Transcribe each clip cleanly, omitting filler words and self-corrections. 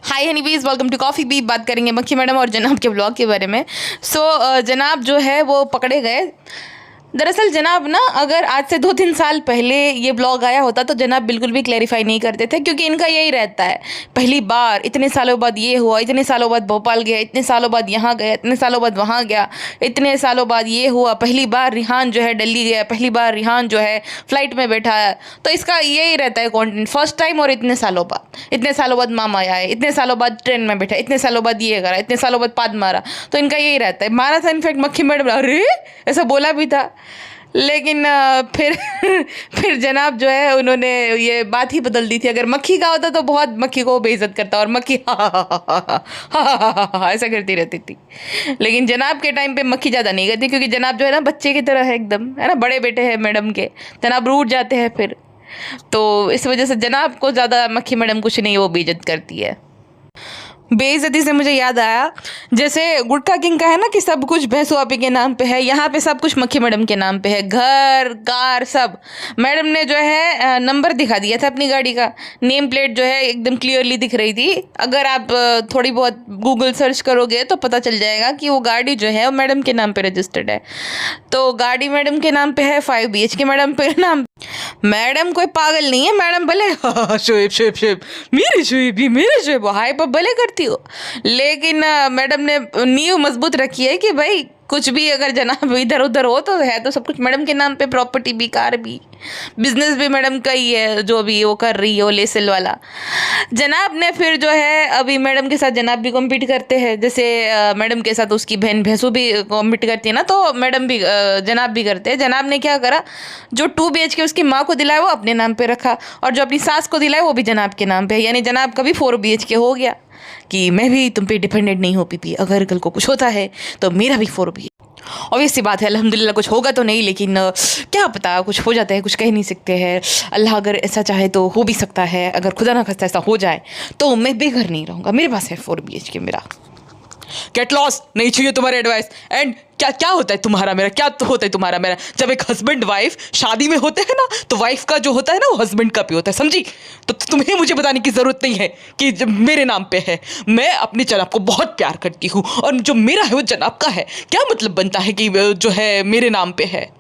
Hi honeybees, welcome to Coffee Bee. बात करेंगे मक्खी मैडम और जनाब के ब्लॉग के बारे में। जनाब जो है वो पकड़े गए। दरअसल जनाब ना, अगर आज से 2-3 साल पहले ये ब्लॉग आया होता तो जनाब बिल्कुल भी क्लैरिफाई नहीं करते थे, क्योंकि इनका यही रहता है, पहली बार इतने सालों बाद ये हुआ, इतने सालों बाद भोपाल गया, इतने सालों बाद यहाँ गया, इतने सालों बाद वहाँ गया, इतने सालों बाद ये हुआ, पहली बार रिहान जो है दिल्ली गया, पहली बार रिहान जो है फ्लाइट में बैठा है। तो इसका यही रहता है कंटेंट, फर्स्ट टाइम और इतने सालों बाद, इतने सालों बाद मामा आया है, इतने सालों बाद ट्रेन में बैठा, इतने सालों बाद ये करा, इतने सालों बाद पाद मारा। तो इनका यही रहता है, मारा था इनफैक्ट मक्खी मैडम, अरे ऐसा बोला भी था। लेकिन फिर फिर जनाब जो है उन्होंने ये बात ही बदल दी थी। अगर मक्खी का होता तो बहुत मक्खी को बेइज्जत करता और मक्खी हा ऐसा करती रहती थी। लेकिन जनाब के टाइम पे मक्खी ज़्यादा नहीं करती, क्योंकि जनाब जो है ना बच्चे की तरह है एकदम, है ना, बड़े बेटे हैं मैडम के, जनाब रूठ जाते हैं फिर। तो इस वजह से जनाब को ज़्यादा मक्खी मैडम कुछ नहीं, वो बेइज्जत करती है। बेइज्जती से मुझे याद आया, जैसे गुटखा किंग का है ना कि सब कुछ भैंसू आपी के नाम पे है, यहाँ पे सब कुछ मक्खी मैडम के नाम पे है, घर कार सब। मैडम ने जो है नंबर दिखा दिया था अपनी गाड़ी का, नेम प्लेट जो है एकदम क्लियरली दिख रही थी। अगर आप थोड़ी बहुत गूगल सर्च करोगे तो पता चल जाएगा कि वो गाड़ी जो है वो मैडम के नाम पे रजिस्टर्ड है। तो गाड़ी मैडम के नाम पे है, 5 BHK मैडम पे नाम। मैडम कोई पागल नहीं है, मैडम भले शोएब शोएब शोएब मेरे शोएब हाय पर भले करती हो, लेकिन मैडम ने नींव मजबूत रखी है कि भाई कुछ भी अगर जनाब इधर उधर हो तो है तो सब कुछ मैडम के नाम पे, प्रॉपर्टी भी, कार भी, बिजनेस भी मैडम का ही है, जो भी वो कर रही है वो लेसल वाला। जनाब ने फिर जो है अभी मैडम के साथ जनाब भी कॉम्पीट करते हैं, जैसे मैडम के साथ उसकी बहन भैंसू भी कॉम्पीट करती है ना, तो मैडम भी जनाब भी करते हैं। जनाब ने क्या करा, जो 2 BHK उसकी माँ को दिलाया वो अपने नाम पे रखा, और जो अपनी सास को दिलाया वो भी जनाब के नाम पे, यानी जनाब का भी 4 BHK हो गया कि मैं भी तुम पे डिपेंडेंट नहीं हो पीपी, अगर कल को कुछ होता है तो मेरा भी 4 BHK। ऑब्वियस सी बात है, अल्हम्दुलिल्लाह कुछ होगा तो नहीं, लेकिन क्या पता कुछ हो जाता है, कुछ कह नहीं सकते हैं। अल्लाह अगर ऐसा चाहे तो हो भी सकता है, अगर खुदा ना खास्ता ऐसा हो जाए तो मैं बेघर नहीं रहूँगा, मेरे पास है 4 BHK मेरा। गेट लॉस्ट, नहीं चाहिए तुम्हारे एडवाइस। एंड क्या क्या होता है तुम्हारा मेरा, क्या तो होता है तुम्हारा मेरा? जब एक हस्बैंड वाइफ शादी में होते हैं ना, तो वाइफ का जो होता है ना वो हस्बैंड का भी होता है, समझी? तो तुम्हें मुझे बताने की जरूरत नहीं है कि जब मेरे नाम पे है। मैं अपने जनाब को बहुत प्यार करती हूँ, और जो मेरा है वो जनाब का है। क्या मतलब बनता है कि जो है मेरे नाम पे है?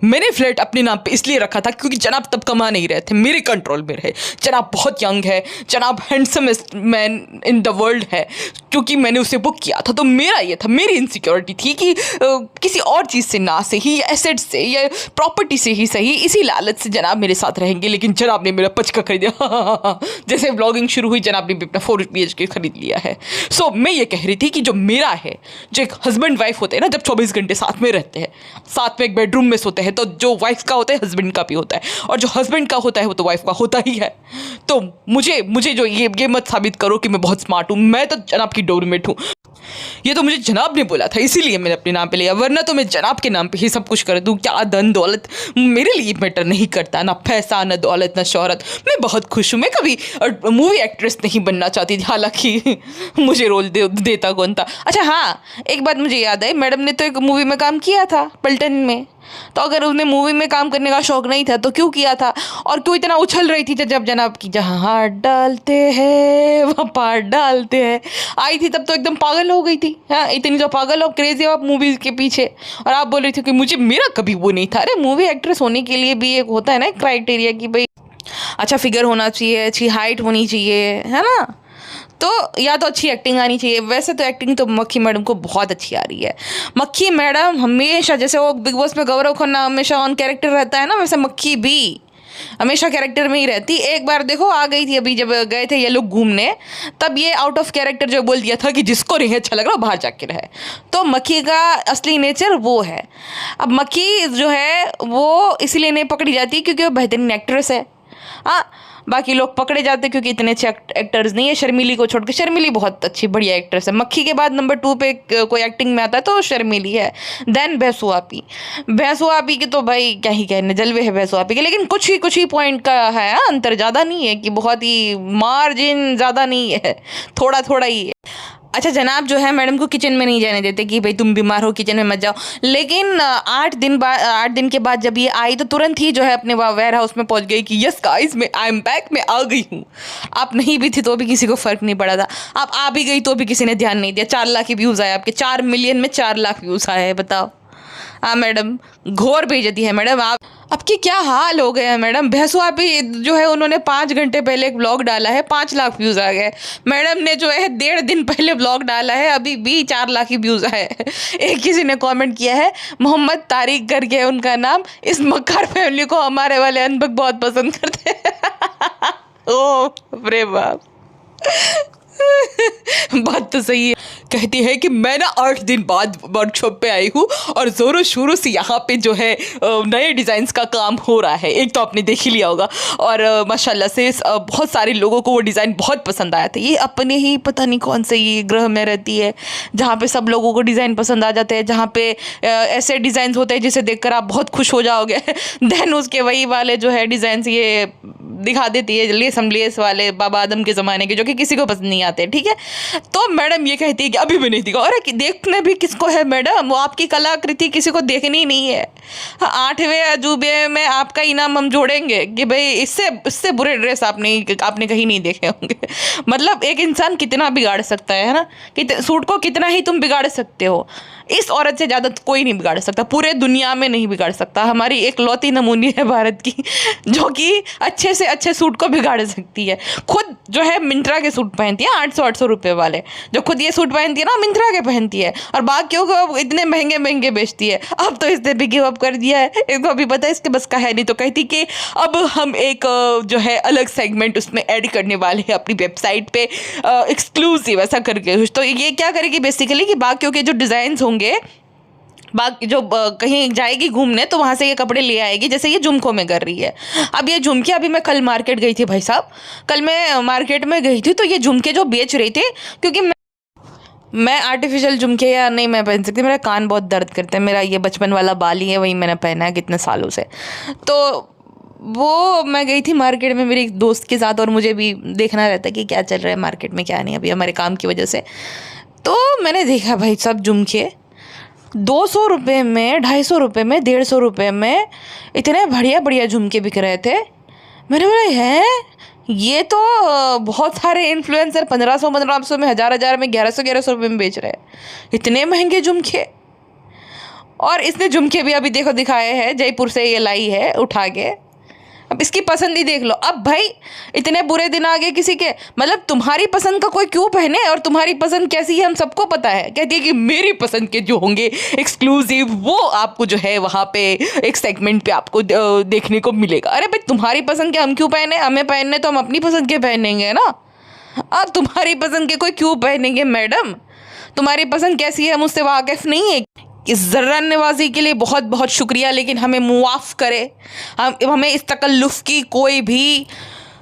मैंने फ्लैट अपने नाम पे इसलिए रखा था क्योंकि जनाब तब कमा नहीं रहे थे, मेरे कंट्रोल में रहे। जनाब बहुत यंग है, जनाब हैंडसमेस्ट मैन इन द वर्ल्ड है, क्योंकि मैंने उसे बुक किया था। तो मेरा ये था, मेरी इनसिक्योरिटी थी कि किसी और चीज़ से ना सही, या एसेट से या प्रॉपर्टी से ही सही, इसी लालच से जनाब मेरे साथ रहेंगे। लेकिन जनाब ने मेरा पचका खरीदा। जैसे ब्लॉगिंग शुरू हुई जनाब ने भी अपना 4 BHK खरीद लिया है। सो मैं ये कह रही थी कि जो मेरा है, जो एक हस्बैंड वाइफ होते हैं ना, जब 24 घंटे साथ में रहते हैं, साथ में एक बेडरूम में सोते हैं, तो जो वाइफ का होता है हस्बैंड का भी होता है, और जो हस्बैंड का होता है वो तो वाइफ का होता ही है। तो मुझे जो ये मत साबित करो कि मैं बहुत स्मार्ट हूँ, मैं तो जनाब की डोरमेट हूँ। ये तो मुझे जनाब ने बोला था, इसीलिए मैंने अपने नाम पे लिया, वरना तो मैं जनाब के नाम पे ही सब कुछ कर दूँ। क्या धन दौलत मेरे लिए मैटर नहीं करता, ना पैसा, ना दौलत, ना शोहरत। मैं बहुत खुश हूँ। मैं कभी मूवी एक्ट्रेस नहीं बनना चाहती थी, हालांकि मुझे रोल देता कौन था। अच्छा हाँ, एक बात मुझे याद आई, मैडम ने तो एक मूवी में काम किया था पलटन में। तो अगर उसने मूवी में काम करने का शौक नहीं था तो क्यों किया था, और क्यों इतना उछल रही थी जब जनाब की जहाँ हाथ डालते हैं वहाँ पार डालते हैं आई थी, तब तो एकदम पागल हो गई थी। हाँ, इतनी जो पागल हो, क्रेजी हो आप मूवीज़ के पीछे, और आप बोल रही थी कि मुझे, मेरा कभी वो नहीं था। अरे मूवी एक्ट्रेस होने के लिए भी एक होता है ना क्राइटेरिया कि भाई अच्छा फिगर होना चाहिए, अच्छी हाइट होनी चाहिए, है ना, तो या तो अच्छी एक्टिंग आनी चाहिए। वैसे तो एक्टिंग तो मक्खी मैडम को बहुत अच्छी आ रही है। मक्खी मैडम हमेशा, जैसे वो बिग बॉस में गौरव खन्ना हमेशा ऑन कैरेक्टर रहता है ना, वैसे मक्खी भी हमेशा कैरेक्टर में ही रहती। एक बार देखो आ गई थी, अभी जब गए थे ये लोग घूमने, तब ये आउट ऑफ कैरेक्टर जो बोल दिया था कि जिसको नहीं अच्छा लग रहा बाहर जाके रहे। तो मक्खी का असली नेचर वो है। अब मक्खी जो है वो इसलिए नहीं पकड़ी जाती क्योंकि वो बेहतरीन एक्ट्रेस है। हाँ, बाकी लोग पकड़े जाते क्योंकि इतने अच्छे एक्टर्स नहीं है। शर्मिली को छोड़ के, शर्मिली बहुत अच्छी बढ़िया एक्ट्रेस है। मक्खी के बाद नंबर 2 पे कोई एक्टिंग में आता है तो शर्मिली है। देन भैंसू आपी, भैंसू आपी के तो भाई क्या ही कहने, जलवे है भैंसू आपी के। लेकिन कुछ ही पॉइंट का है अंतर, ज़्यादा नहीं है कि बहुत ही मार्जिन ज़्यादा नहीं है, थोड़ा थोड़ा ही है। अच्छा जनाब जो है मैडम को किचन में नहीं जाने देते कि भाई तुम बीमार हो किचन में मत जाओ, लेकिन 8 दिन के बाद जब ये आई तो तुरंत ही जो है अपने वेयर हाउस में पहुंच गई कि यस गाइस मैं आई एम बैक, मैं आ गई हूँ। आप नहीं भी थी तो भी किसी को फर्क नहीं पड़ा था, आप आ भी गई तो भी किसी ने ध्यान नहीं दिया। 4 लाख के व्यूज़ आए आपके, 4 मिलियन में 4 लाख व्यूज़ आए हैं, बताओ। हाँ मैडम, घोर बेइज्जती है मैडम। आपके क्या हाल हो गए हैं मैडम। भैंसो आप ही जो है उन्होंने 5 घंटे पहले एक ब्लॉग डाला है, 5 लाख व्यूज़ आ गए। मैडम ने जो है 1.5 दिन पहले ब्लॉग डाला है, अभी भी 4 लाख ही व्यूज़ आए। एक किसी ने कमेंट किया है, मोहम्मद तारिक करके है उनका नाम, इस मक्कार फैमिली को हमारे वाले अनबक बहुत पसंद करते हैं। ओ अरे बाप, बात तो सही है। कहती है कि मैं ना 8 दिन बाद वर्कशॉप पे आई हूँ और ज़ोरों शोरों से यहाँ पे जो है नए डिज़ाइंस का काम हो रहा है। एक तो आपने देख ही लिया होगा और माशाल्लाह से बहुत सारे लोगों को वो डिज़ाइन बहुत पसंद आया था। ये अपने ही पता नहीं कौन से ये ग्रह में रहती है जहाँ पे सब लोगों को डिज़ाइन पसंद आ जाते हैं, जहाँ पे ऐसे डिज़ाइन होते हैं जिसे देखकर आप बहुत खुश हो जाओगे। देन उसके वही वाले जो है डिज़ाइंस ये दिखा देती है लेस वाले बाबा आदम के ज़माने के, जो कि किसी को पसंद नहीं आते। ठीक है, तो मैडम ये कहती है कि अभी भी नहीं दिखा। अरे देखने भी किसको है मैडम, वो आपकी कलाकृति किसी को देखनी ही नहीं है। 8वें अजूबे में आपका इनाम हम जोड़ेंगे कि भाई इससे बुरे ड्रेस आपने कहीं नहीं देखे होंगे। मतलब एक इंसान कितना बिगाड़ सकता है ना, कि सूट को कितना ही तुम बिगाड़ सकते हो। इस औरत से ज़्यादा कोई नहीं बिगाड़ सकता, पूरे दुनिया में नहीं बिगाड़ सकता। हमारी एक लौती नमूनी है भारत की जो कि अच्छे से अच्छे सूट को बिगाड़ सकती है। खुद जो है मिंत्रा के सूट पहनती है, 800 रुपये वाले, जो खुद ये सूट पहनती है ना मिंत्रा के पहनती है, और बाकियों को इतने महंगे महंगे बेचती है। अब तो इसने भी गिव अप कर दिया है, इसको अभी पता है इसके बस का है नहीं। तो कहती कि अब हम एक जो है अलग सेगमेंट उसमें ऐड करने वाले हैं अपनी वेबसाइट पे, एक्सक्लूसिव ऐसा करके। तो ये क्या करेगी बेसिकली कि बाकियों के जो डिज़ाइंस होंगे, बाकी जो कहीं जाएगी घूमने तो वहाँ से ये कपड़े ले आएगी, जैसे ये झुमकों में कर रही है। अब ये झुमके, अभी मैं कल मार्केट गई थी भाई साहब, कल मैं मार्केट में गई थी तो ये झुमके जो बेच रही थी, क्योंकि मैं आर्टिफिशियल झुमके या नहीं मैं पहन सकती, मेरा कान बहुत दर्द करता है। मेरा ये बचपन वाला बाल ही है, वही मैंने पहना है कितने सालों से। तो वो मैं गई थी मार्केट में मेरी दोस्त के साथ, और मुझे भी देखना रहता है कि क्या चल रहा है मार्केट में क्या नहीं, अभी हमारे काम की वजह से। तो मैंने देखा भाई साहब झुमके 200 रुपये में, 250 रुपये में, 150 रुपये में इतने बढ़िया बढ़िया झुमके बिक रहे थे। मैंने बोला है ये तो बहुत सारे इन्फ्लुएंसर 1500 में, 1000 में, 1100 रुपये में बेच रहे हैं, इतने महंगे झुमके। और इसने झुमके भी अभी देखो दिखाए हैं, जयपुर से ये लाई है उठा के। अब इसकी पसंद ही देख लो। अब भाई इतने बुरे दिन आ गए किसी के, मतलब तुम्हारी पसंद का कोई क्यों पहने, और तुम्हारी पसंद कैसी है हम सबको पता है। कहती है कि मेरी पसंद के जो होंगे एक्सक्लूसिव वो आपको जो है वहाँ पे एक सेगमेंट पे आपको देखने को मिलेगा। अरे भाई तुम्हारी पसंद के हम क्यों पहने, हमें पहनने तो हम अपनी पसंद के पहनेंगे ना। अब तुम्हारी पसंद के कोई क्यों पहनेंगे मैडम, तुम्हारी पसंद कैसी है हम उससे वाकिफ़ नहीं है। इस ज़र्रा नवाजी के लिए बहुत बहुत शुक्रिया, लेकिन हमें मुआफ़ करे, हमें इस तकल्लुफ़ की कोई भी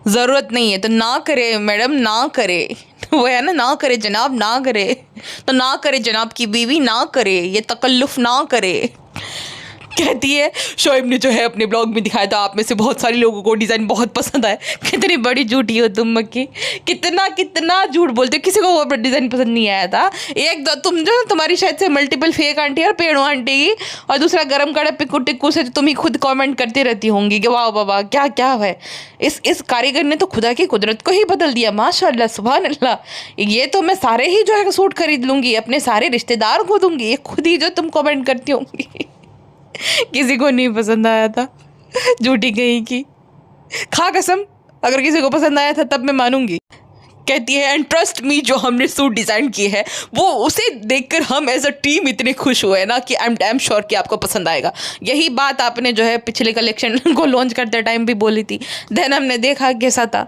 ज़रूरत नहीं है। तो ना करे मैडम, ना करे। वो है ना करे जनाब, ना करे तो ना करे जनाब की बीवी, ना करे ये तकल्लुफ़, ना करे। कहती है शोएब ने जो है अपने ब्लॉग में दिखाया था, आप में से बहुत सारे लोगों को डिज़ाइन बहुत पसंद आया। कितनी बड़ी झूठी हो तुम मक्की, कितना झूठ बोलते हो। किसी को वो डिज़ाइन पसंद नहीं आया था। एक दो तुम जो तुम्हारी शायद से मल्टीपल फेक आंटी और पेड़ों आंटी की, और दूसरा गरम कड़े पिक्कू टिक्कू से तुम ही खुद कमेंट करती रहती होंगी कि वाह बाबा क्या क्या है। इस कारीगर ने तो खुदा की कुदरत को ही बदल दिया, माशाल्लाह सुभान अल्लाह। ये तो मैं सारे ही जो है सूट खरीद लूँगी, अपने सारे रिश्तेदार को दूँगी। ये खुद ही जो तुम कमेंट करती होंगी किसी को नहीं पसंद आया था, झूठी कहीं की। खा कसम, अगर किसी को पसंद आया था तब मैं मानूंगी। कहती है एंड ट्रस्ट मी, जो हमने सूट डिज़ाइन किए हैं वो उसे देखकर हम एज अ टीम इतने खुश हुए ना कि आई एम डैम श्योर कि आपको पसंद आएगा। यही बात आपने जो है पिछले कलेक्शन को लॉन्च करते टाइम भी बोली थी। देन हमने देखा कैसा था।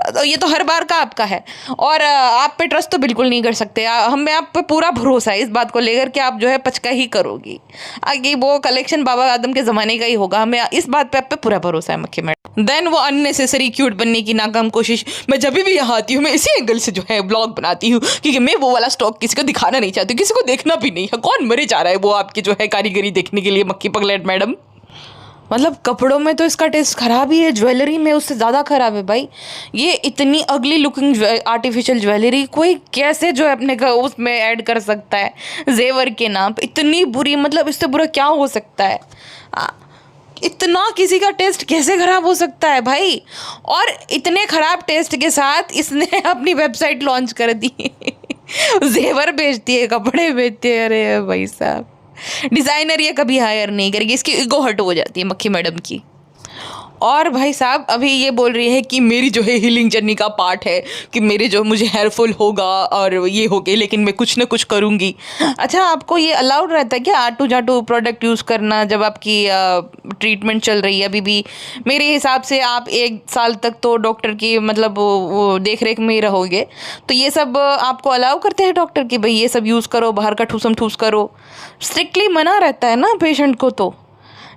तो ये तो हर बार का आपका है, और आप पे ट्रस्ट तो बिल्कुल नहीं कर सकते। हमें आप पे पूरा भरोसा है इस बात को लेकर कि आप जो है पचका ही करोगी। आगे वो कलेक्शन बाबा आदम के ज़माने का ही होगा, हमें इस बात पे आप पे पूरा भरोसा है मक्खी मैडम। देन वो अननेसेसरी क्यूट बनने की नाकाम कोशिश। मैं जब भी यहाँ आती हूँ मैं इसी एंगल से जो है ब्लॉग बनाती हूँ, क्योंकि मैं वो वाला स्टॉक किसी को दिखाना नहीं चाहती, किसी को देखना भी नहीं है। कौन मरे जा रहा है वो आपकी जो है कारीगरी देखने के लिए मक्खी पगलेट मैडम। मतलब कपड़ों में तो इसका टेस्ट खराब ही है, ज्वेलरी में उससे ज़्यादा खराब है भाई। ये इतनी अगली लुकिंग आर्टिफिशियल ज्वेलरी कोई कैसे जो है अपने उसमें ऐड कर सकता है जेवर के नाम पे, इतनी बुरी, मतलब इससे बुरा क्या हो सकता है। आ, इतना किसी का टेस्ट कैसे खराब हो सकता है भाई। और इतने खराब टेस्ट के साथ इसने अपनी वेबसाइट लॉन्च कर दी जेवर बेचती है, कपड़े बेचती है। अरे भाई साहब, डिज़ाइनर ये कभी हायर नहीं करेगी, इसकी ईगो हर्ट हो जाती है मक्खी मैडम की। और भाई साहब अभी ये बोल रही है कि मेरी जो है हीलिंग जर्नी का पार्ट है कि मेरे जो मुझे हेयरफॉल होगा और ये हो गया, लेकिन मैं कुछ ना कुछ करूँगी। अच्छा, आपको ये अलाउड रहता है क्या आटू जाटू प्रोडक्ट यूज़ करना जब आपकी ट्रीटमेंट चल रही है? अभी भी मेरे हिसाब से आप 1 साल तक तो डॉक्टर की मतलब वो देख रेख में ही रहोगे। तो ये सब आपको अलाउ करते हैं डॉक्टर कि भाई ये सब यूज़ करो, बाहर का ठूसम ठूस करो? स्ट्रिक्टली मना रहता है ना पेशेंट को। तो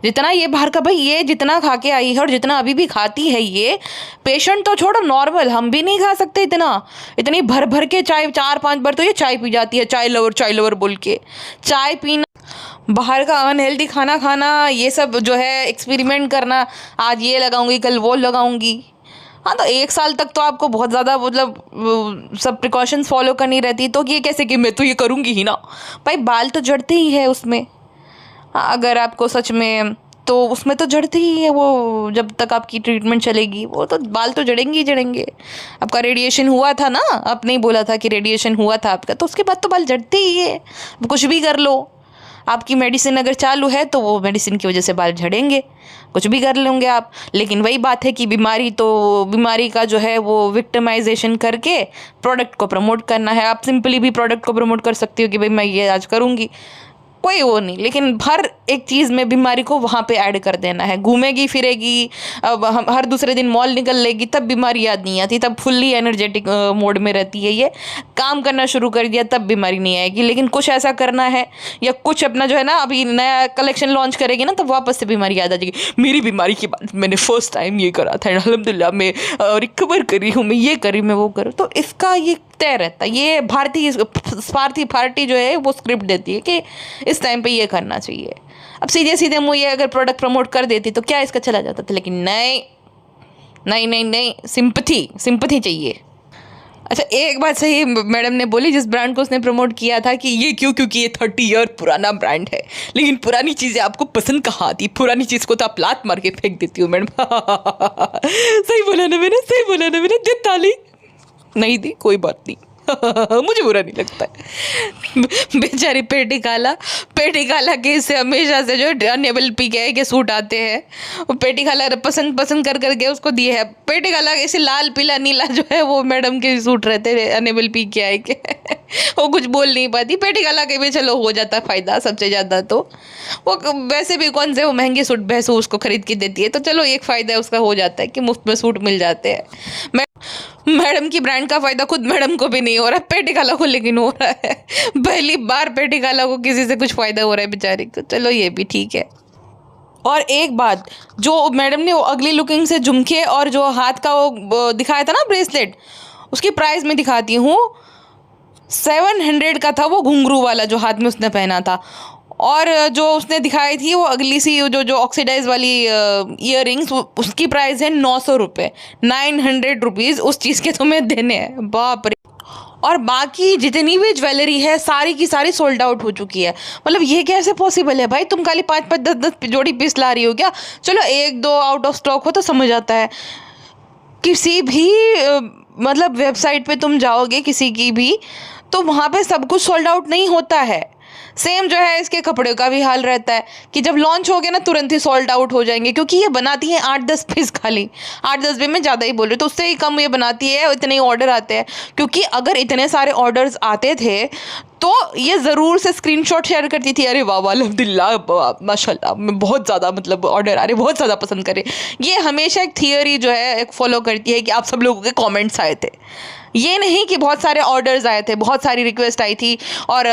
जितना ये बाहर का, भाई ये जितना खा के आई है और जितना अभी भी खाती है ये, पेशेंट तो छोड़ो, नॉर्मल हम भी नहीं खा सकते इतना। इतनी भर भर के चाय 4-5 बार तो ये चाय पी जाती है, चाय लवर बोल के। चाय पीना, बाहर का अनहेल्दी खाना खाना, ये सब जो है एक्सपेरिमेंट करना, आज ये लगाऊंगी कल वो लगाऊंगी। हाँ, तो 1 साल तक तो आपको बहुत ज़्यादा मतलब सब प्रिकॉशंस फॉलो करनी रहती। तो ये कैसे कि मैं तो ये करूँगी ही ना? भाई बाल तो जड़ते ही है उसमें। अगर आपको सच में, तो उसमें तो जड़ते ही है वो, जब तक आपकी ट्रीटमेंट चलेगी वो तो बाल तो जड़ेंगे ही जड़ेंगे। आपका रेडिएशन हुआ था ना, आपने ही बोला था कि रेडिएशन हुआ था आपका, तो उसके बाद तो बाल जड़ते ही है। कुछ भी कर लो, आपकी मेडिसिन अगर चालू है तो वो मेडिसिन की वजह से बाल झड़ेंगे, कुछ भी कर लेंगे आप। लेकिन वही बात है कि बीमारी का जो है वो विक्टिमाइजेशन करके प्रोडक्ट को प्रमोट करना है। आप सिंपली भी प्रोडक्ट को प्रमोट कर सकती हो कि भाई मैं ये आज करूँगी, कोई वो नहीं, लेकिन हर एक चीज़ में बीमारी को वहाँ पे ऐड कर देना है। घूमेगी फिरेगी, अब हम हर दूसरे दिन मॉल निकल लेगी, तब बीमारी याद नहीं आती, तब फुल्ली एनर्जेटिक मोड में रहती है। ये काम करना शुरू कर दिया तब बीमारी नहीं आएगी। लेकिन कुछ ऐसा करना है या कुछ अपना जो है ना, अभी नया कलेक्शन लॉन्च करेगी ना, तब वापस से बीमारी याद आ जाएगी। मेरी बीमारी के बाद मैंने फर्स्ट टाइम ये करा था, अल्हम्दुलिल्लाह मैं रिकवर करी हूँ, मैं ये करी, मैं वो करूँ। तो इसका ये तय रहता है। ये स्वार्थी पार्टी जो है वो स्क्रिप्ट देती है कि इस टाइम पे ये करना चाहिए। अब सीधे सीधे मुँह ये अगर प्रोडक्ट प्रमोट कर देती तो क्या इसका चला जाता था? लेकिन नहीं नहीं नहीं नहीं, सिंपथी चाहिए। अच्छा, एक बात सही मैडम ने बोली, जिस ब्रांड को उसने प्रमोट किया था कि ये क्योंकि ये 30 ईयर पुराना ब्रांड है। लेकिन पुरानी चीज़ें आपको पसंद कहाँ आती? पुरानी चीज़ को तो आप लात मार के फेंक देती हो मैडम। सही बोला ना मैंने? दे ताली। नहीं दी, कोई बात नहीं। मुझे बुरा नहीं लगता है। बेचारी पेटी काला के इससे हमेशा से जो अनेबल पी के सूट आते हैं, वो पेटी काला पसंद कर करके उसको दिए है। पेटी काला ऐसे लाल पीला नीला जो है वो मैडम के सूट रहते हैं अनेबल पी के आए के। वो कुछ बोल नहीं पाती। पेटी काला के भी चलो हो जाता फ़ायदा सबसे ज़्यादा। तो वो वैसे भी कौन से वो महंगे सूट भैंसू उसको खरीद के देती है, तो चलो एक फ़ायदा उसका हो जाता है कि मुफ्त में सूट मिल जाते हैं। मैडम की ब्रांड का फ़ायदा खुद मैडम को भी नहीं हो रहा है, पेटी काला को लेकिन हो रहा है। पहली बार पेटी काला को किसी से कुछ फ़ायदा हो रहा है बेचारी को, चलो ये भी ठीक है। और एक बात, जो मैडम ने वो अगली लुकिंग से झुमके और जो हाथ का वो दिखाया था ना ब्रेसलेट, उसकी प्राइस में दिखाती हूँ। 700 का था वो घुंघरू वाला जो हाथ में उसने पहना था। और जो उसने दिखाई थी वो अगली सी जो ऑक्सीडाइज वाली ईयररिंग्स, उसकी प्राइस है 900 रुपये। 900 रुपीज़ उस चीज़ के तुम्हें देने हैं, बाप रे। और बाकी जितनी भी ज्वेलरी है सारी की सारी सोल्ड आउट हो चुकी है। मतलब ये कैसे पॉसिबल है भाई? तुम खाली 5-5 10-10 जोड़ी पीस ला रही हो क्या? चलो 1-2 आउट ऑफ स्टॉक हो तो समझ आता है। किसी भी मतलब वेबसाइट पे तुम जाओगे किसी की भी, तो वहाँ पे सब कुछ सोल्ड आउट नहीं होता है। सेम जो है इसके कपड़े का भी हाल रहता है कि जब लॉन्च हो गया ना तुरंत ही सोल्ड आउट हो जाएंगे, क्योंकि ये बनाती हैं 8-10 पीस, खाली 8-10 भी मैं ज़्यादा ही बोल रही हूँ, तो उससे ही कम ये बनाती है, इतने ही ऑर्डर आते हैं। क्योंकि अगर इतने सारे ऑर्डर्स आते थे तो ये ज़रूर से स्क्रीनशॉट शेयर करती थी, अरे वाह अल्हम्दुलिल्लाह माशाल्लाह मैं बहुत ज़्यादा मतलब ऑर्डर आ रहे, बहुत ज़्यादा पसंद करे। ये हमेशा एक थियोरी जो है एक फॉलो करती है कि आप सब लोगों के कमेंट्स आए थे, ये नहीं कि बहुत सारे ऑर्डर्स आए थे, बहुत सारी रिक्वेस्ट आई थी। और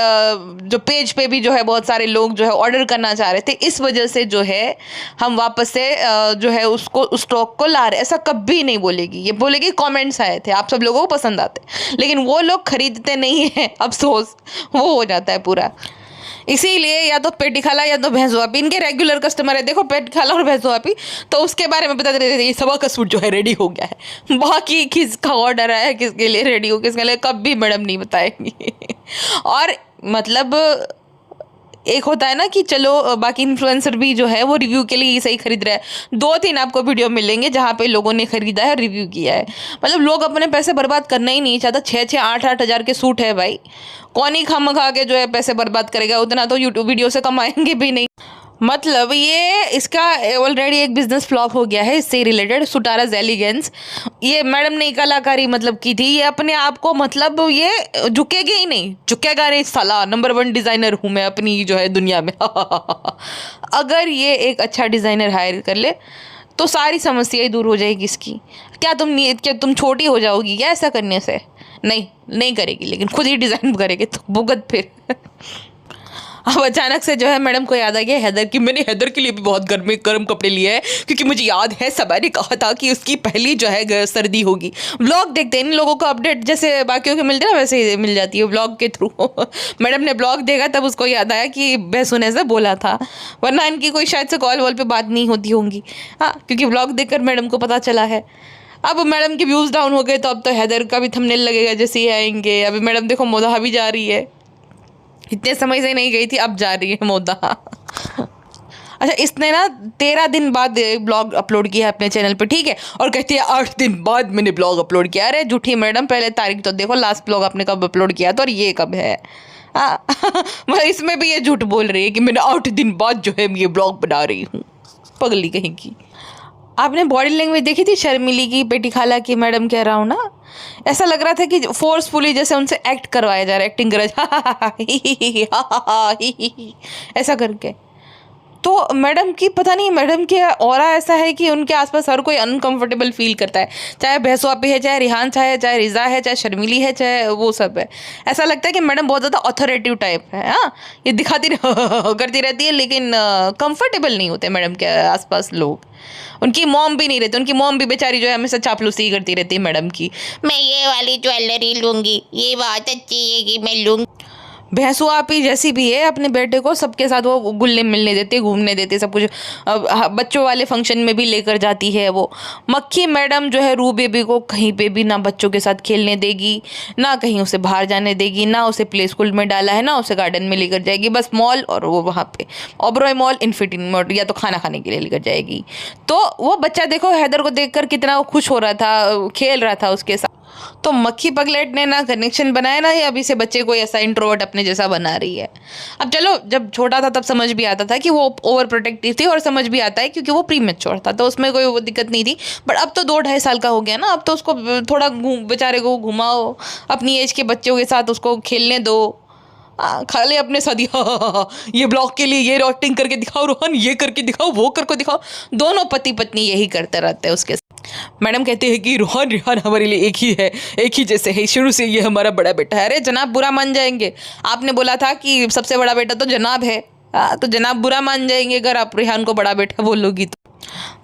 जो पेज पे भी जो है बहुत सारे लोग जो है ऑर्डर करना चाह रहे थे, इस वजह से जो है हम वापस से जो है उसको उस स्टॉक को ला रहे। ऐसा कभी नहीं बोलेगी, ये बोलेगी कमेंट्स आए थे, आप सब लोगों को पसंद आते, लेकिन वो लोग खरीदते नहीं हैं, अफसोस वो हो जाता है पूरा। इसीलिए या तो पेटी खाला या तो भैंसो आपी इनके रेगुलर कस्टमर है। देखो पेटी खाला और भैंसो आपी तो उसके बारे में बता देते थे ये सबा का सूट जो है रेडी हो गया है, बाकी किसका ऑर्डर आया है, किसके लिए रेडी हो, किसके लिए कब भी मैडम नहीं बताएंगी। और मतलब एक होता है ना कि चलो बाकी इन्फ्लुएंसर भी जो है वो रिव्यू के लिए ही सही खरीद रहा है। 2-3 आपको वीडियो मिलेंगे जहाँ पे लोगों ने खरीदा है, रिव्यू किया है। मतलब लोग अपने पैसे बर्बाद करना ही नहीं चाहता। 6-6 8-8 हज़ार के सूट है भाई, कौन ही खम खा के जो है पैसे बर्बाद करेगा, उतना तो यूट्यूब वीडियो से कमाएंगे भी नहीं। मतलब ये इसका ऑलरेडी एक बिजनेस फ्लॉप हो गया है इससे रिलेटेड, सुटाराज एलिगेंस। ये मैडम ने कलाकारी मतलब की थी, ये अपने आप को मतलब ये झुकेगी ही नहीं, झुकेगा नहीं साला, नंबर 1 डिज़ाइनर हूँ मैं अपनी जो है दुनिया में। अगर ये एक अच्छा डिज़ाइनर हायर कर ले तो सारी समस्याएं दूर हो जाएगी इसकी। क्या तुम छोटी हो जाओगी क्या ऐसा करने से? नहीं करेगी, लेकिन खुद ही डिज़ाइन करेगी तो भुगत फिर। अब अचानक से जो है मैडम को याद आ गया हैदर की, मैंने हैदर के लिए भी बहुत गर्म कपड़े लिए हैं क्योंकि मुझे याद है सबा ने कहा था कि उसकी पहली जो है सर्दी होगी। व्लॉग देखते हैं इन लोगों को अपडेट जैसे बाकियों के मिलते हैं ना वैसे ही मिल जाती है व्लॉग के थ्रू। मैडम ने ब्लॉग देखा तब उसको याद आया कि भैंसू ने ऐसा बोला था, वरना इनकी कोई शायद से कॉल वॉल पर बात नहीं होती होंगी। हाँ, क्योंकि व्लॉग देखकर मैडम को पता चला है। अब मैडम के व्यूज़ डाउन हो गए तो अब तो हैदर का भी थंबनेल लगेगा जैसे ही आएंगे। अभी मैडम देखो मोदा भी जा रही है, इतने समय से नहीं गई थी, अब जा रही है मोदा। अच्छा, इसने ना 13 दिन बाद ब्लॉग अपलोड किया है अपने चैनल पे, ठीक है, और कहती है 8 दिन बाद मैंने ब्लॉग अपलोड किया। अरे झूठी मैडम, पहले तारीख तो देखो, लास्ट ब्लॉग आपने कब अपलोड किया था और ये कब है। मतलब इसमें भी ये झूठ बोल रही है कि मैंने 8 दिन बाद जो है ये ब्लॉग बना रही हूँ, पगली कहीं की। आपने बॉडी लैंग्वेज देखी थी शर्मिली की, पेटी खाला की, मैडम कह रहा हूँ ना, ऐसा लग रहा था कि फोर्सफुली जैसे उनसे एक्ट करवाया जा रहा है, एक्टिंग करा ऐसा करके। तो मैडम की पता नहीं, मैडम की ऑरा ऐसा है कि उनके आसपास हर कोई अनकंफर्टेबल फील करता है, चाहे भैंसो आपी है, चाहे रिहान चाहे रिजा है, चाहे शर्मिली है, चाहे वो सब है। ऐसा लगता है कि मैडम बहुत ज़्यादा ऑथोरेटिव टाइप है। हाँ, ये दिखाती करती रहती है, लेकिन कंफर्टेबल नहीं होते मैडम के आसपास लोग। उनकी मॉम भी नहीं रहती, उनकी मॉम भी बेचारी जो है हमेशा चापलूसी करती रहती है मैडम की, मैं ये वाली ज्वेलरी लूँगी, ये बात अच्छी है कि मैं लूँगी। भैंसू आपी जैसी भी है, अपने बेटे को सबके साथ वो गुल्ले मिलने देते, घूमने देते, सब कुछ बच्चों वाले फंक्शन में भी लेकर जाती है वो। मक्खी मैडम जो है रू बेबी को कहीं पे भी ना बच्चों के साथ खेलने देगी, ना कहीं उसे बाहर जाने देगी, ना उसे प्ले स्कूल में डाला है, ना उसे गार्डन में लेकर जाएगी, बस मॉल, और वो वहाँ पे ओबरॉय मॉल, इन्फिनिटी मॉल, या तो खाना खाने के लिए लेकर जाएगी। तो वो बच्चा देखो हैदर को देखकर कितना खुश हो रहा था, खेल रहा था उसके साथ। तो मक्खी पगलेट ने ना कनेक्शन बनाया ना, ये अभी से बच्चे को ऐसा इंट्रोवर्ट अपने जैसा बना रही है। अब चलो, जब छोटा था तब समझ भी आता था कि वो ओवर प्रोटेक्टिव थी, और समझ भी आता है क्योंकि वो प्री मैच्योर था, तो उसमें कोई वो दिक्कत नहीं थी। बट अब तो 2-2.5 साल का हो गया ना, अब तो उसको थोड़ा बेचारे को घुमाओ, अपनी एज के बच्चों के साथ उसको खेलने दो। खाली अपने साथ ये ब्लॉग के लिए ये एक्टिंग करके दिखाओ, रोहन ये करके दिखाओ, वो करके दिखाओ। दोनों पति पत्नी यही करते रहते हैं उसके साथ। मैडम कहते हैं कि रोहन रिहान हमारे लिए एक ही है, एक ही जैसे है, शुरू से ये हमारा बड़ा बेटा है। अरे जनाब बुरा मान जाएंगे, आपने बोला था कि सबसे बड़ा बेटा तो जनाब है, तो जनाब बुरा मान जाएंगे अगर आप रिहान को बड़ा बेटा बोलोगी तो।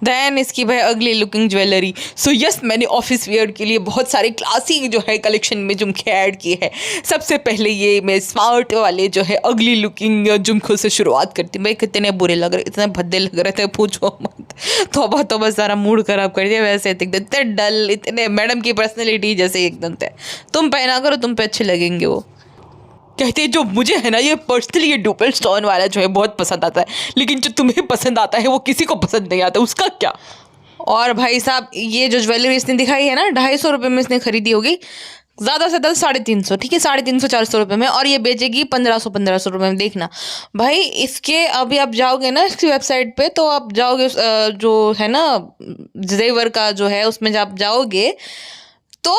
दैन इसकी भाई अगली लुकिंग ज्वेलरी। सो यस, मैंने ऑफिस वेयर के लिए बहुत सारे क्लासी जो है कलेक्शन में झुमके ऐड किए हैं। सबसे पहले ये मैं स्मार्ट वाले जो है अगली लुकिंग झुमकों से शुरुआत करती हूँ। भाई कितने बुरे लग रहे, इतने भद्दे लग रहे थे, पूछो मत। तौबा सारा मूड खराब कर दिया। वैसे इतने डल, इतने मैडम की पर्सनैलिटी जैसे एकदम थे। तुम पहना करो, तुम पे अच्छे लगेंगे वो। कहते हैं जो मुझे है ना ये पर्सनली ये डुपल स्टोन वाला जो है बहुत पसंद आता है, लेकिन जो तुम्हें पसंद आता है वो किसी को पसंद नहीं आता, उसका क्या। और भाई साहब ये जो ज्वेलरी इसने दिखाई है ना, 250 रुपये में इसने खरीदी होगी, ज़्यादा से ज़्यादा 350, ठीक है, 350-400 रुपये में, और ये बेचेगी 1500 रुपये में। देखना भाई, इसके अभी आप जाओगे ना इसकी वेबसाइट पे, तो आप जाओगे जो है ना जेवर का जो है उसमें जब आप जाओगे तो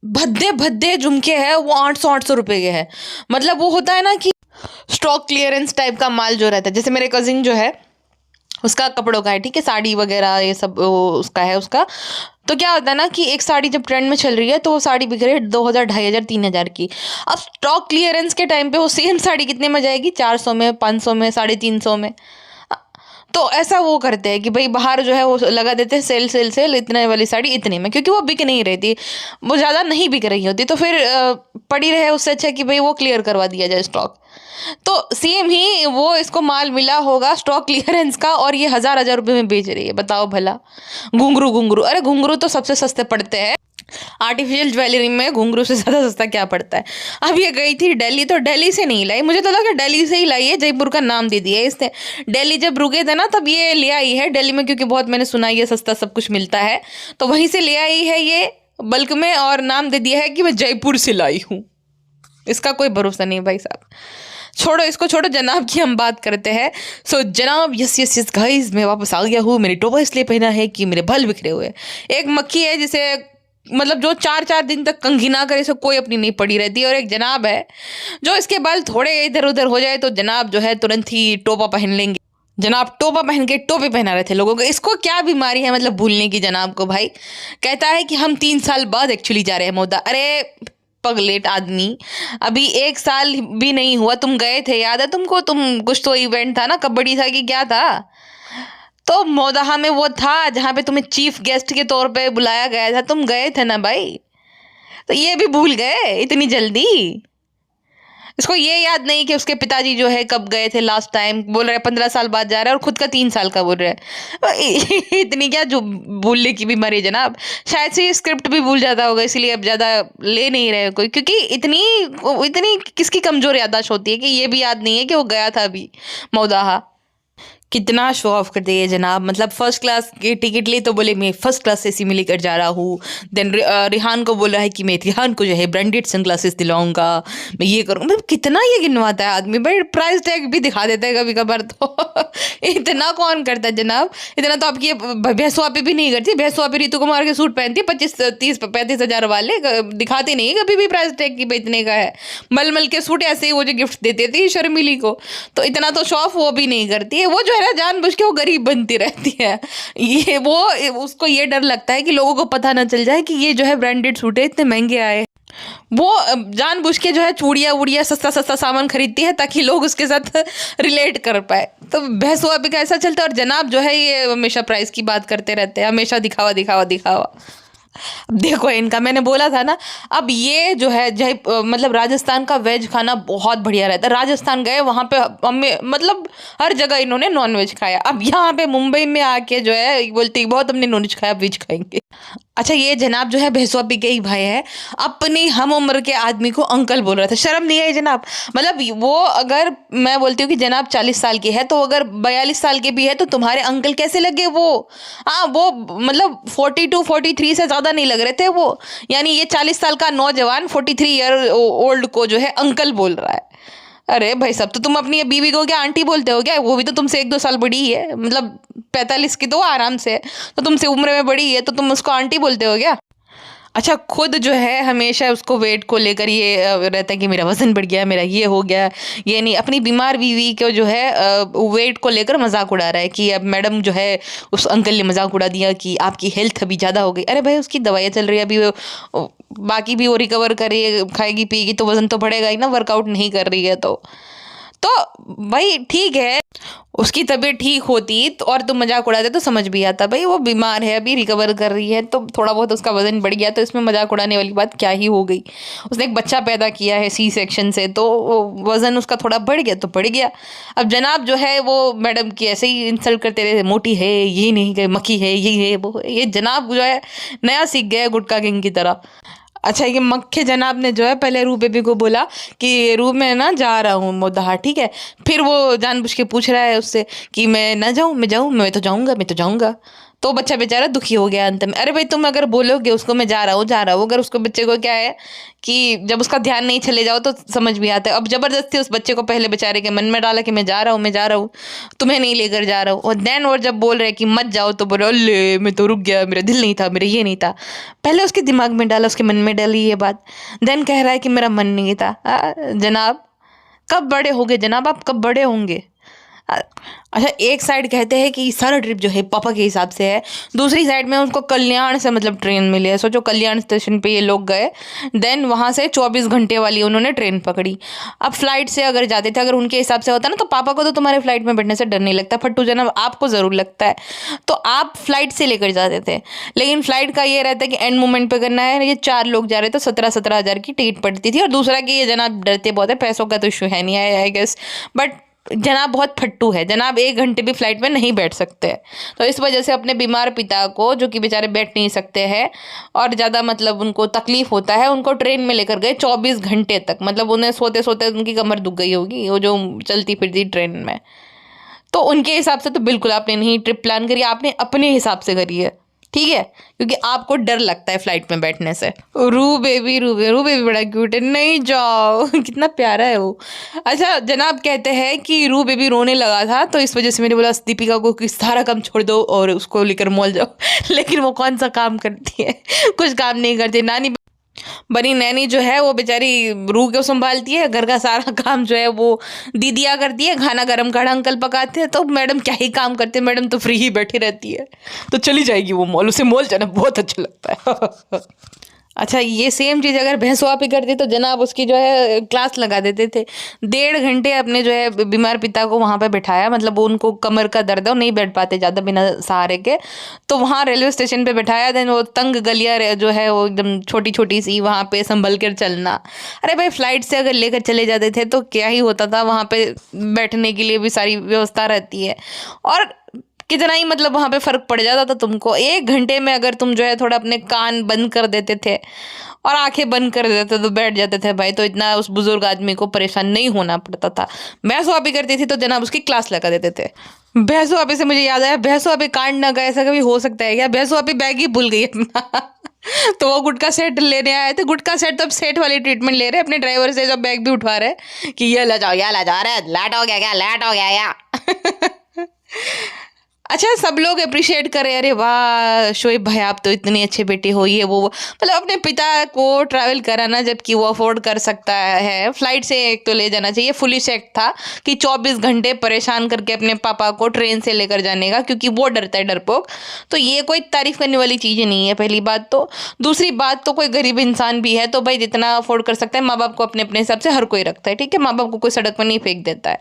भद्दे झुमके हैं वो 800 रुपये के हैं। मतलब वो होता है ना कि स्टॉक क्लियरेंस टाइप का माल जो रहता है, जैसे मेरे कजिन जो है उसका कपड़ों का है, ठीक है, साड़ी वगैरह ये सब उसका है उसका। तो क्या होता है ना कि एक साड़ी जब ट्रेंड में चल रही है तो वो साड़ी बिक रही है 2000, 2500, 3000 की। अब स्टॉक क्लियरेंस के टाइम पे वो सेम साड़ी कितने में जाएगी? 400 में, 500 में, 350 में। तो ऐसा वो करते हैं कि भाई बाहर जो है वो लगा देते हैं सेल सेल सेल, इतने वाली साड़ी इतने में, क्योंकि वो बिक नहीं रही थी, वो ज़्यादा नहीं बिक रही होती, तो फिर पड़ी रहे, उससे अच्छा कि भाई वो क्लियर करवा दिया जाए स्टॉक। तो सेम ही वो इसको माल मिला होगा स्टॉक क्लियरेंस का, और ये हजार हजार रुपए में बेच रही है, बताओ भला। घुंघरू घुंघरू, अरे घुंघरू तो सबसे सस्ते पड़ते हैं, आर्टिफिशियल ज्वेलरी में घुंघरू से ज़्यादा सस्ता क्या पड़ता है। अब ये गई थी दिल्ली, तो दिल्ली से नहीं लाई, मुझे तो लगा दिल्ली से ही लाई है, जयपुर का नाम दे दिया है इसने। दिल्ली जब रुके थे ना तब ये ले आई है दिल्ली में, क्योंकि बहुत मैंने सुना ये सस्ता सब कुछ मिलता है, तो वहीं से ले आई है ये बल्क में, और नाम दे दिया है कि मैं जयपुर से लाई हूँ। इसका कोई भरोसा नहीं भाई साहब। छोड़ो इसको, छोड़ो, जनाब की हम बात करते हैं। सो जनाब, यस यस यस गाइस, मैं वापस आ गया हूँ। मैंने टोपा इसलिए पहना है कि मेरे बाल बिखरे हुए हैं। एक मक्खी है जिसे मतलब जो 4-4 दिन तक कंघी ना करे, इसे कोई अपनी नहीं पड़ी रहती, और एक जनाब है जो इसके बाल थोड़े इधर उधर हो जाए तो जनाब जो है तुरंत ही टोपा पहन लेंगे। जनाब टोपा पहन के टोपी पहना रहे थे लोगों को। इसको क्या बीमारी है मतलब भूलने की जनाब को भाई। कहता है कि हम 3 साल बाद एक्चुअली जा रहे हैं मोदा। अरे पगलेट आदमी, अभी 1 साल भी नहीं हुआ, तुम गए थे, याद है तुमको? तुम कुछ तो इवेंट था ना, कबड्डी था कि क्या था, तो मोदाहा में वो था जहाँ पे तुम्हें चीफ गेस्ट के तौर पे बुलाया गया था, तुम गए थे ना भाई। तो ये भी भूल गए इतनी जल्दी? इसको ये याद नहीं कि उसके पिताजी जो है कब गए थे लास्ट टाइम, बोल रहे 15 साल बाद जा रहा है, और खुद का 3 साल का बोल रहे हैं। इतनी क्या जो भूलने की बीमारी है जनाब। शायद से ये स्क्रिप्ट भी भूल जाता होगा, इसलिए अब ज़्यादा ले नहीं रहे कोई, क्योंकि इतनी इतनी किसकी कमज़ोर याददाश्त होती है कि ये भी याद नहीं है कि वो गया था अभी मौदाहा। कितना शो ऑफ करते हैं जनाब, मतलब फर्स्ट क्लास की टिकट ली तो बोले मैं फर्स्ट क्लास से में लेकर जा रहा हूँ। देन रिहान को बोला है कि मैं रिहान को जो है ब्रांडेड सनग्लासेस दिलाऊंगा, मैं ये करूँगा। मतलब कितना ये गिनवाता है आदमी भाई, प्राइस टैग भी दिखा देता है कभी कभार तो। इतना कौन करता है जनाब, इतना तो आपकी भैंसवापी भी नहीं करती। भैंसवापी ऋतु कुमार के सूट पहनती है 25-30-35 हज़ार वाले, दिखाते नहीं कभी भी प्राइस टैग की इतने का है। मलमल के सूट ऐसे ही वो जो गिफ्ट देते थे शर्मिली को, तो इतना तो शो ऑफ वो भी नहीं करती है। वो जो है ना जानबूझ के वो गरीब बनती रहती है, ये वो उसको ये डर लगता है कि लोगों को पता ना चल जाए कि ये जो है ब्रांडेड सूट है, इतने महंगे आए। वो जानबूझ के जो है चूड़िया उड़िया सस्ता सस्ता सामान खरीदती है ताकि लोग उसके साथ रिलेट कर पाए। तो भैंसवा भी का ऐसा चलता है, और जनाब जो है ये हमेशा प्राइस की बात करते रहते हैं, हमेशा दिखावा दिखावा दिखावा। अब देखो इनका, मैंने बोला था ना, अब ये जो है मतलब राजस्थान का वेज खाना बहुत बढ़िया रहता है। राजस्थान गए वहाँ पे हमें मतलब हर जगह इन्होंने नॉन वेज खाया। अब यहाँ पे मुंबई में आके जो है बोलती बहुत हमने नॉन वेज खाया, वेज खाएंगे। अच्छा ये जनाब जो है भैंसवा पी के ही भाई है, अपनी हम उम्र के आदमी को अंकल बोल रहा था। शर्म नहीं आई जनाब? मतलब वो अगर मैं बोलती हूँ कि जनाब 40 साल की है, तो अगर 42 साल के भी है तो तुम्हारे अंकल कैसे लगे वो? हाँ वो मतलब 42-43 से ज़्यादा नहीं लग रहे थे वो। यानी ये 40 साल का नौजवान 43 ईयर ओल्ड को जो है अंकल बोल रहा है। अरे भाई साहब, तो तुम अपनी बीवी को क्या आंटी बोलते हो क्या? वो भी तो तुमसे 1-2 साल बड़ी ही है, मतलब 45 की तो आराम से है, तो तुमसे उम्र में बड़ी है तो तुम उसको आंटी बोलते हो क्या? अच्छा खुद जो है हमेशा उसको वेट को लेकर ये रहता है कि मेरा वज़न बढ़ गया, मेरा ये हो गया, ये नहीं। अपनी बीमार बीवी को जो है वेट को लेकर मजाक उड़ा रहा है कि अब मैडम जो है उस अंकल ने मजाक उड़ा दिया कि आपकी हेल्थ अभी ज़्यादा हो गई। अरे भाई उसकी दवाइयाँ चल रही है अभी, बाकी भी वो रिकवर करे, खाएगी पिएगी तो वज़न तो बढ़ेगा ही ना, वर्कआउट नहीं कर रही है तो भाई ठीक है, उसकी तबीयत ठीक होती तो और तुम मजाक उड़ाते तो समझ भी आता, भाई वो बीमार है अभी रिकवर कर रही है, तो थोड़ा बहुत उसका वजन बढ़ गया, तो इसमें मजाक उड़ाने वाली बात क्या ही हो गई। उसने एक बच्चा पैदा किया है सी सेक्शन से, तो वजन उसका थोड़ा बढ़ गया तो बढ़ गया। अब जनाब जो है वो मैडम की ऐसे ही इंसल्ट करते रहे, मोटी है, ये नहीं है, मक्खी है, ये है, वो है। ये जनाब जो है नया सीख गया है गुटका किंग की तरह। अच्छा ये मक्खे जनाब ने जो है पहले रू बेबी को बोला कि रू मैं ना जा रहा हूँ मोदाहा, ठीक है। फिर वो जानबूझ के पूछ रहा है उससे कि मैं ना जाऊँ, मैं जाऊँ, मैं तो जाऊँगा, मैं तो जाऊँगा। तो बच्चा बेचारा दुखी हो गया अंत में। अरे भाई तुम अगर बोलोगे उसको मैं जा रहा हूँ जा रहा हूँ, अगर उसको बच्चे को क्या है कि जब उसका ध्यान नहीं चले जाओ तो समझ भी आता है। अब जबरदस्ती उस बच्चे को पहले बेचारे के मन में डाला कि मैं जा रहा हूँ, मैं जा रहा हूँ, तुम्हें नहीं लेकर जा रहा हूँ, और देन और जब बोल रहे कि मत जाओ तो बोले अल्ले मैं तो रुक गया, मेरा दिल नहीं था, मेरा ये नहीं था। पहले उसके दिमाग में डाला, उसके मन में डाली ये बात, देन कह रहा है कि मेरा मन नहीं था। जनाब कब बड़े होंगे जनाब, आप कब बड़े होंगे? अ, अच्छा, एक साइड कहते हैं कि सारा ट्रिप जो है पापा के हिसाब से है, दूसरी साइड में उनको कल्याण से मतलब ट्रेन मिली है। सोचो, कल्याण स्टेशन पे ये लोग गए, देन वहाँ से 24 घंटे वाली उन्होंने ट्रेन पकड़ी। अब फ्लाइट से अगर जाते थे, अगर उनके हिसाब से होता ना, तो पापा को तो तुम्हारे फ्लाइट में बैठने से डर नहीं लगता, फट्टू जनाब आपको ज़रूर लगता है, तो आप फ्लाइट से लेकर जाते थे। लेकिन फ्लाइट का ये रहता है कि एंड मोमेंट पे करना है। ये 4 लोग जा रहे थे, 17-17 हज़ार की टिकट पड़ती थी। और दूसरा कि ये जनाब डरते बहुत है, पैसों का तो इशू है नहीं, आई गेस, बट जनाब बहुत फट्टू है। जनाब 1 घंटे भी फ्लाइट में नहीं बैठ सकते हैं, तो इस वजह से अपने बीमार पिता को, जो कि बेचारे बैठ नहीं सकते हैं और ज़्यादा मतलब उनको तकलीफ होता है, उनको ट्रेन में लेकर गए 24 घंटे तक। मतलब उन्हें सोते सोते उनकी कमर दुख गई होगी, वो जो चलती फिरती ट्रेन में। तो उनके हिसाब से तो बिल्कुल आपने नहीं ट्रिप प्लान करी, आपने अपने हिसाब से करी है, ठीक है, क्योंकि आपको डर लगता है फ्लाइट में बैठने से। रू बेबी बड़ा क्यूट है, नहीं जाओ कितना प्यारा है वो। अच्छा, जनाब कहते हैं कि रू बेबी रोने लगा था, तो इस वजह से मैंने बोला दीपिका को कि सारा काम छोड़ दो और उसको लेकर मॉल जाओ लेकिन वो कौन सा काम करती है, कुछ काम नहीं करती। नानी बनी नैनी जो है वो बेचारी रूह को संभालती है, घर का सारा काम जो है वो दीदिया करती है, खाना गरम खाना अंकल पकाते हैं, तो मैडम क्या ही काम करते हैं, मैडम तो फ्री ही बैठी रहती है। तो चली जाएगी वो मॉल, उसे मॉल जाना बहुत अच्छा लगता है अच्छा, ये सेम चीज़ अगर भैंसवा पे करती तो जनाब उसकी जो है क्लास लगा देते थे। 1.5 घंटे अपने जो है बीमार पिता को वहाँ पे बिठाया, मतलब वो उनको कमर का दर्द है, वो नहीं बैठ पाते ज़्यादा बिना सहारे के, तो वहाँ रेलवे स्टेशन पे बिठाया। देन वो तंग गलियाँ जो है वो एकदम छोटी छोटी सी, वहाँ पे संभल कर चलना। अरे भाई, फ्लाइट से अगर लेकर चले जाते थे तो क्या ही होता था, वहाँ पे बैठने के लिए भी सारी व्यवस्था रहती है, और कितना ही मतलब वहाँ पे फ़र्क पड़ जाता था तुमको। 1 घंटे में अगर तुम जो है थोड़ा अपने कान बंद कर देते थे और आंखें बंद कर देते तो बैठ जाते थे भाई, तो इतना उस बुजुर्ग आदमी को परेशान नहीं होना पड़ता था। भैंस वापी करती थी तो जनाब उसकी क्लास लगा देते थे। भैंस वापी से मुझे याद आया, भैंस वापी कांड ना गए, ऐसा कभी हो सकता है क्या? भैंस वापी बैग ही भूल गई अपना तो वो गुटखा सेट लेने आए थे, गुटखा सेट तो अब सेट वाली ट्रीटमेंट ले रहे हैं अपने ड्राइवर से, जो बैग भी उठवा रहे हैं कि ये ले जाओ, या ले जा रहे, लेट हो गया क्या, लेट हो गया या अच्छा, सब लोग अप्रिशिएट करें, अरे वाह शोएब भाई आप तो इतने अच्छे बेटे हो, ये वो, मतलब अपने पिता को ट्रैवल कराना जबकि वो अफोर्ड कर सकता है। फ्लाइट से एक तो ले जाना चाहिए, फुलिश एक्ट था कि 24 घंटे परेशान करके अपने पापा को ट्रेन से लेकर जाने का, क्योंकि वो डरता है डरपोक। तो ये कोई तारीफ करने वाली चीज़ नहीं है, पहली बात तो। दूसरी बात तो कोई गरीब इंसान भी है तो भाई जितना अफोर्ड कर सकता है, माँ बाप को अपने अपने हिसाब से हर कोई रखता है, ठीक है। माँ बाप को कोई सड़क पर नहीं फेंक देता है,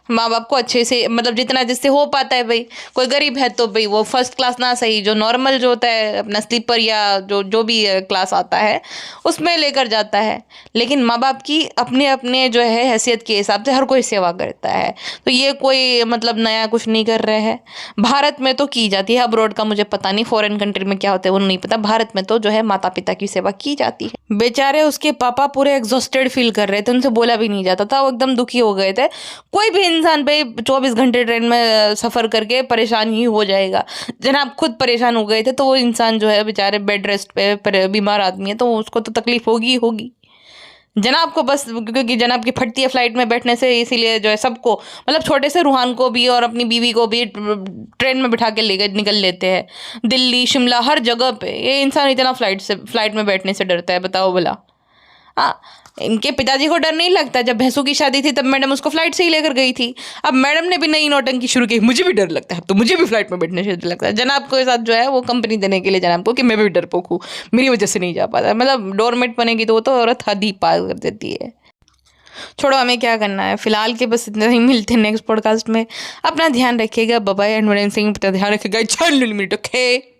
माँ बाप को अच्छे से मतलब जितना जिससे हो पाता है भाई। कोई गरीब है तो भाई वो फर्स्ट क्लास ना सही, जो नॉर्मल जो होता है अपना स्लीपर या जो जो भी क्लास आता है उसमें लेकर जाता है। लेकिन माँ बाप की अपने अपने जो है हैसियत के हिसाब से हर कोई सेवा करता है, तो ये कोई मतलब नया कुछ नहीं कर रहे हैं। भारत में तो की जाती है, अब्रॉड का मुझे पता नहीं, फॉरेन कंट्री में क्या होता है वो नहीं पता। भारत में तो जो है माता पिता की सेवा की जाती है। बेचारे उसके पापा पूरे एग्जॉस्टेड फील कर रहे थे, उनसे बोला भी नहीं जाता था, वो एकदम दुखी हो गए थे। कोई भी इंसान भाई 24 घंटे ट्रेन में सफ़र करके परेशान ही हो जाएगा। जनाब खुद परेशान हो गए थे, तो वो इंसान जो है बेचारे बेड रेस्ट पे बीमार आदमी है, तो उसको तो तकलीफ होगी ही होगी। जनाब को बस क्योंकि जनाब की फटती है फ्लाइट में बैठने से, इसीलिए जो है सबको मतलब छोटे से रूहान को भी और अपनी बीवी को भी ट्रेन में बिठा के लेकर निकल लेते हैं। दिल्ली शिमला हर जगह पे ये इंसान इतना फ्लाइट में बैठने से डरता है, बताओ भला। हाँ, इनके पिताजी को डर नहीं लगता। जब भैंसों की शादी थी तब मैडम उसको फ्लाइट से ही लेकर गई थी। अब मैडम ने भी नई नौटंकी शुरू की, मुझे भी डर लगता है, तो मुझे भी फ्लाइट में बैठने से डर लगता है। जनाब के साथ जो है वो कंपनी देने के लिए जनाब को कि मैं भी डरपोक हूँ, मेरी वजह से नहीं जा पाता। मतलब डोरमेट बनेगी तो वो तो औरत हद ही पार कर देती है। छोड़ो, हमें क्या करना है फिलहाल के, बस इतना ही। मिलते हैं नेक्स्ट पॉडकास्ट में। अपना ध्यान रखिएगा, बाय बाय, एंड ध्यान रखिएगा। 4 मिनट ओके।